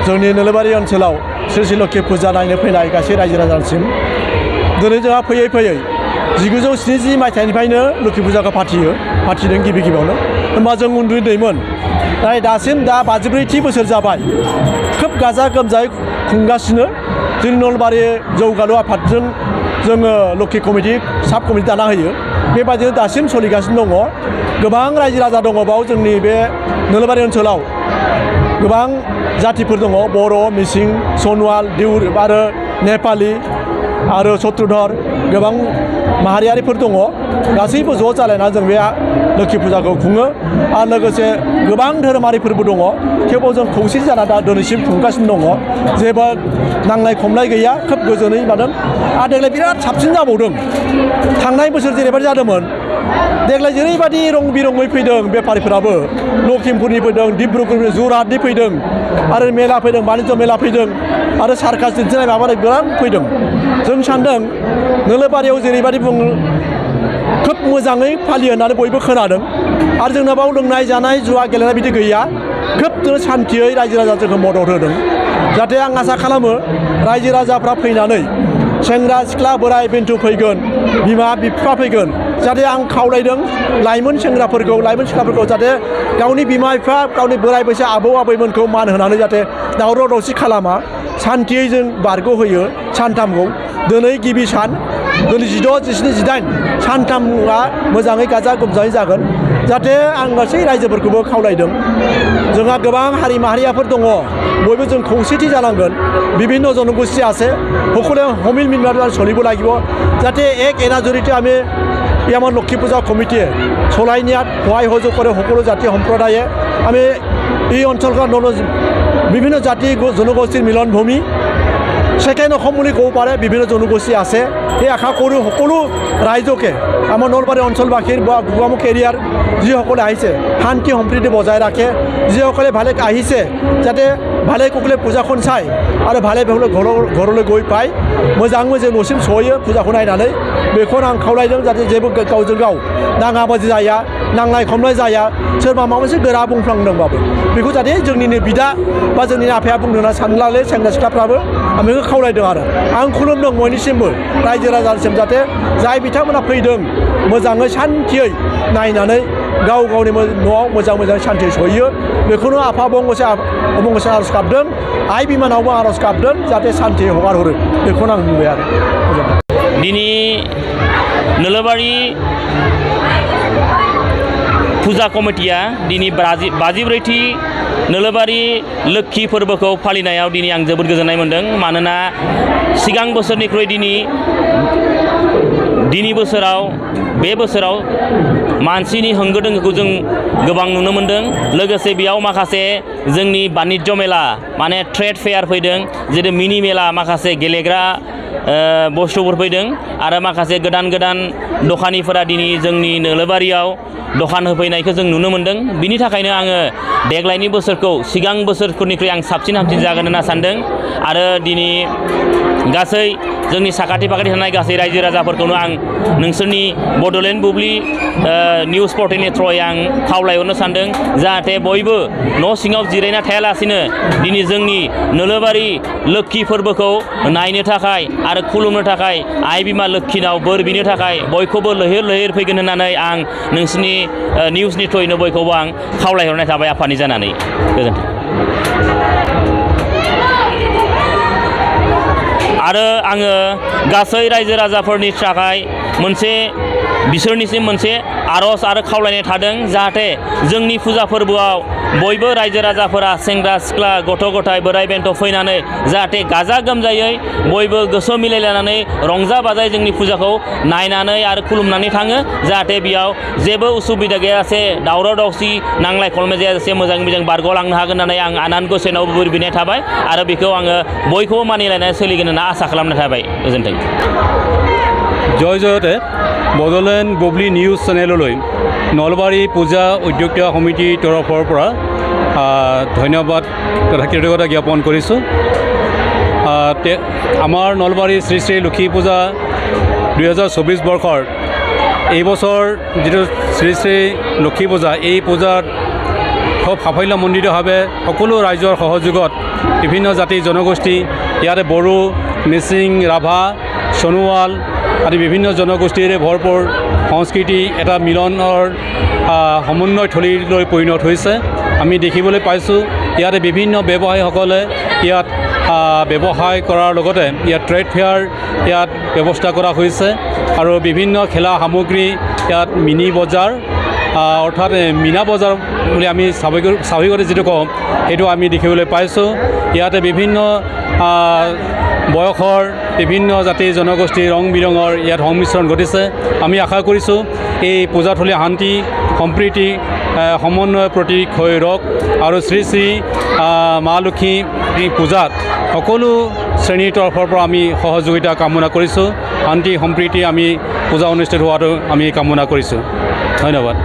जोंनि नोलोबारि ओनसोलाव श्री श्री लोक्षि फुजा नायनो फैनाय गासै रायजो राजासिम दिनै जोंहा फैयै फैयै 1970 मायथाइनिफ्रायनो लोक्षि फुजाखौ फाथिदों गिबियावनो होमबा जों उन्दैमोन नाथाय दासिम दा 54थि बोसोर जाबाय खोब गाजा गोमजायै खुंगासिनो जोंनि नलबारि जौगालु आफादजों जोङो लोक्षि कमिटि साब कमिटि दाना होयो बेबायदिनो दासिम सोलिगासिनो दङ गोबां रायजो राजा दङ बाव जोंनि बे नोलोबारि ओनसोलाव गोबां जातिफोर दङ बर' मिसिं सनवाल देउर आरो नेपालि आरो सत्रुधर गोबां माहारियारिफोर दङ गासैबो ज' जालायना जों बे लोक्षि फुजाखौ खुङो आरो लोगोसे गोबां धोरोमारिफोरबो दङ थेवबो जों खौसे जाना दा दिनैसिम खुंगासिनो दङ जेबो नांलाय खमलाय गैया खोब गोजोनै मादों आरो देग्लाय बिराद साबसिन जाबावदों थांनाय बोसोर जेरैबायदि जादोंमोन देग्लाय जेरैबायदि रं बिरङै फैदों बेफारिफोराबो लखिमपुरनि फैदों डिब्रुगड़नि जरहाटनि फैदों आरो मेला फैदों बानिज्य मेला फैदों आरो सार्कास दिन्थिनाय माबानाय बिराद फैदों जों सान्दों नोलोबारियाव जेरैबायदि बुङो खोब मोजाङै फालियो होननानै बयबो खोनादों आरो जोंना बाव लोंनाय जानाय जुवा गेलेनाय बिदि गैया खोब सान्थियै रायजो राजा जोंखौ मदद होदों जाहाथे आं आसा खालामो रायजो राजाफ्रा फैनानै सेंग्रा सिख्ला बोराय बेन्थ फैगोन बिमा बिफा फैगोन जाहाथे आं खावलायदों लाइमोन सेंग्राफोरखौ लाइमोन सिख्लाफोरखौ जाहाथे गावनि बिमा बिफा गावनि बोराय बैसो आबौ आबैमोनखौ मान होनानै जाहाथे दावराव दावसि खालामा सान्थियै जों बारग'होयो सानथामखौ दिनै गिबि सान दिनै 16, 17, 18 सानथामआ मोजाङै गाजा गोमजायै जागोन जाहाथे आं गासै रायजोफोरखौबो खावलायदों जोंहा गोबां हारि माहारियाफोर दङ बयबो जों खौसेथि जानांगोन বিভিন্ন জনগোষ্ঠী আছে সকলোৱে সমিল মিলভাৱে চলিব লাগিব যাতে এক এনাজৰিতে আমি আমাৰ লক্ষী পূজা কমিটিয়ে চলাই নিয়াত সহায় সহযোগ কৰে সকলো জাতি সম্প্ৰদায়ে আমি এই অঞ্চলখন বিভিন্ন জাতি জনগোষ্ঠীৰ মিলনভূমি সেকেন্ড অসম বুলি ক'ব পাৰে বিভিন্ন জনগোষ্ঠী আছে এই আশা কৰোঁ সকলো ৰাইজকে আমাৰ নলবাৰী অঞ্চলবাসীৰ বা গোগামুখ এৰিয়াৰ যিসকলে আহিছে শান্তি সম্প্ৰীতি বজাই ৰাখে যিসকলে ভালে আহিছে যাতে ভালে কুকলে পূজাখন চাই আৰু ভালে ভালে ঘৰলৈ গৈ পায় मोजां न'सिम सहैयो फुजाखौ नायनानै बेखौनो आं खावलायदों जाहाथे जेबो गावजों गाव नाङाबाजि जाया नांलाय खमलाय जाया सोरबा माबा मोनसे गोरा बुंफ्लांदोंबाबो बेखौ जाहाथे जोंनिनो बिदा बा जोंनि आफाया बुंदोंना सानलाले सेंग्रा सिख्लाफ्राबो आं बेखौ खावलायदों आरो आं खुलुमदों बयनिसिमबो रायजो राजानिसिम जाहाथे जाय बिथांमोना फैदों मोजाङै शान्तियै नायनानै गाव गावनि न'आव मोजां शान्ति सहैयो बेखौनो आफा अबंगसे आरज गाबदों आइ बिमानावबो आरज गाबदों जाहाथे शान्ति हगार हरो बेखौनो आं बुंबाय आरो दिनै नोलोबारि फुजा कमिटिया दिनै 54थि नोलोबारि लोक्षि फोरबोखौ फालिनायाव दिनै आं जोबोद गोजोननाय मोन्दों मानोना सिगां बोसोरनिख्रुइ दिनै बोसोराव बे बोसोराव मानसिनि होंगो दोंगोखौ जों गोबां नुनो मोन्दों लोगोसे बेयाव माखासे जोंनि बानिज्य मेला माने ट्रेड फेयार फैदों जेरै मिनि मेला माखासे गेलेग्रा बुस्थुफोर फैदों आरो माखासे गोदान दखानिफोरा दिनै जोंनि नोलोबारियाव दखान होफैनायखौ जों नुनो मोन्दों बिनि थाखायनो आङो देग्लायनि बोसोरखौ सिगां बोसोरफोरनिख्रुइ आं साबसिन हामसिन जागोन होनना सान्दों आरो दिनै गासै जोंनि साखाथि फाखाथि थानाय गासै रायजो राजाफोरखौनो आं नोंसोरनि बड'लेण्ड बुब्लि निउस पर्टेलनि थ्रुयै आं खावलायहरनो सान्दों जाहाथे बयबो न' सिङाव जिरायना थायालासिनो दिनै जोंनि नोलोबारि लोक्षि फोरबोखौ नायनो थाखाय आरो खुलुमनो थाखाय आइ बिमा लोक्षिनाव बोर बिनो थाखाय बयखौबो लैहोर फैगोन होननानै आं नोंसोरनि निउसनि थ्रुयैनो बयखौबो आं खावलायहरनाय थाबाय आफादनि जानानै गोजोन्थों आरो आङो गासै रायजो राजाफोरनि थाखाय बिसोरनिसिम मोनसे आरज आरो खावलायनाय थादों जाहाथे जोंनि फुजा फोरबोआव बयबो रायजो राजाफोरा सेंग्रा सिख्ला गथ' गथाय बोराय बेन्थ फैनानै जाहाथे गाजा गोमजायै बयबो गोसो मिलायलायनानै रंजा बाजायै जोंनि फुजाखौ नायनानै आरो खुलुमनानै थाङो जाहाथे बेयाव जेबो उसुबिदा गैयाजासे दावराव दावसि नांलाय खमलाय जायाजासे मोजां बारग'लांनो हागोन होननानै आं आनान गसाइनाव बोर बिनाय थाबाय आरो बेखौ आङो बयखौबो मानिलायनानै सोलिगोन होनना आसा खालामनाय थाबाय गोजोन्थों जयते बड'लेण्ड बुब्लि निउज चेनेलলৈ नलबारि पूजा उद्योक्ता समिতিৰ তৰফৰ পৰা ধন্যবাদ তথা কৃতজ্ঞতা জ্ঞাপন কৰিছোঁ আমাৰ নলবাৰী শ্ৰী শ্ৰী লক্ষী পূজা 2024 বৰ্ষৰ এই বছৰ যিটো শ্ৰী শ্ৰী লক্ষী পূজা এই পূজাত খুব সাফল্যমণ্ডিতভাৱে সকলো ৰাইজৰ সহযোগত বিভিন্ন জাতি জনগোষ্ঠী ইয়াতে বড়ো, মিচিং, ৰাভা, সোণোৱাল আদি বিভিন্ন জনগোষ্ঠীৰে ভৰপূৰ সংস্কৃতি এটা মিলনৰ সমন্বয়থলীলৈ পৰিণত হৈছে। আমি দেখিবলৈ পাইছোঁ ইয়াতে বিভিন্ন ব্যৱসায়ীসকলে ইয়াত ব্যৱসায় কৰাৰ লগতে ইয়াত ট্ৰেড ফেয়াৰ ইয়াত ব্যৱস্থা কৰা হৈছে আৰু বিভিন্ন খেলা সামগ্ৰী ইয়াত মিনি বজাৰ অৰ্থাৎ মীনা বজাৰ বুলি আমি স্বাভাৱিকতে যিটো কওঁ সেইটো আমি দেখিবলৈ পাইছোঁ। ইয়াতে বিভিন্ন বয়সৰ বিভিন্ন জাতি জনগোষ্ঠীৰ ৰং বিৰঙৰ ইয়াত সংমিশ্ৰণ ঘটিছে। আমি আশা কৰিছোঁ এই পূজাথলী শান্তি সম্প্ৰীতি সমন্বয়ৰ প্ৰতীক হৈ ৰওক আৰু শ্ৰী শ্ৰী মা লক্ষ্মী পূজাত সকলো শ্ৰেণীৰ তৰফৰ পৰা আমি সহযোগিতা কামনা কৰিছোঁ। শান্তি সম্প্ৰীতি আমি পূজা অনুষ্ঠিত হোৱাটো আমি কামনা কৰিছোঁ। ধন্যবাদ।